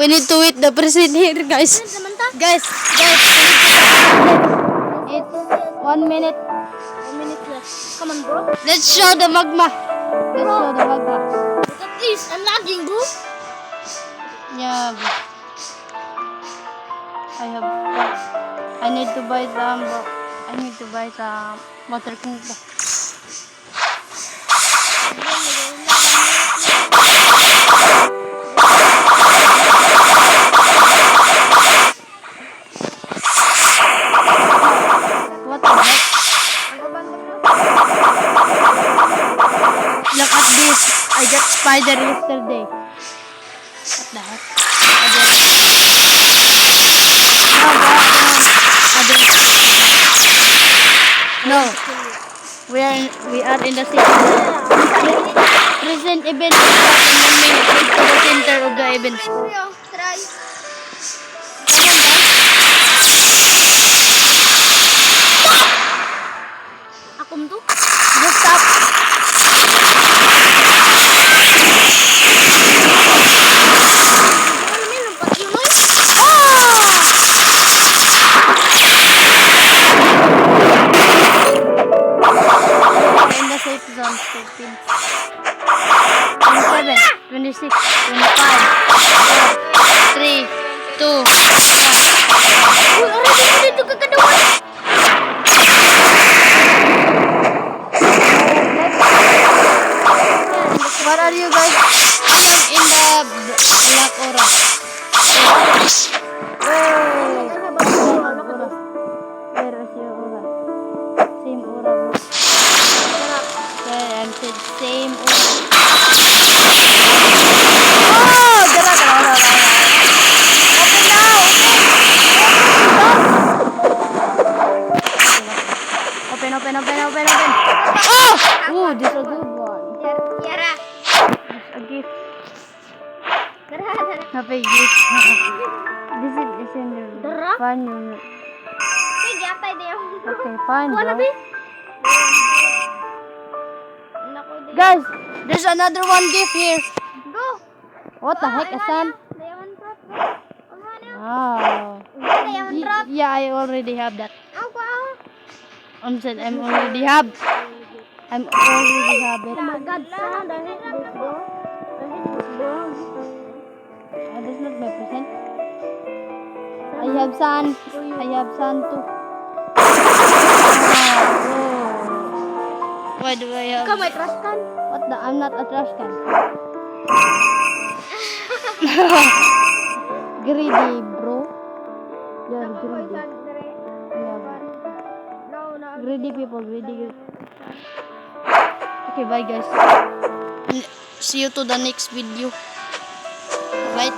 We need to wait the present here, guys. Guys. It's 1 minute. 1 minute left. Come on, bro. Let's show the magma. Look at this. I'm lagging, bro. Yeah. I need to buy some water king. What the heck? Look at this. I got spider yesterday. What the heck? No. We are in the city. Present event is in 1 minute. Head to the center of the event. Try. Akum to? Just stop. In the safe zone. 13, 27, 26, 25, 4, 3, 2, 1. Already dito ka kadawan. What are you guys? I am in the black aura. Where is your aura? Same aura, bro. Yeah, I'm said same aura. Oh, dara. Open now, open. Oh, ooh, this is a good one. Yara. A gift. Dara. Happy gift. This is in the Dara? fun. Sige, atay dayo. Okay, fine, Kuha na, bro. be. Nako, dayo. Guys, there's another one gift here. Go. What the heck, Asan? Diamond drop. Wow. Diamond drop. Yeah, I already have that. Ang wow. Said I'm already have it. Oh my God, sana dahil this bro. That's not my present. I have sand too. Why do I have? Ikaw may trust kan? What the? I'm not a trash can. Greedy, bro. You're greedy. Yeah, greedy people, greedy. Okay, bye guys. See you to the next video. Right?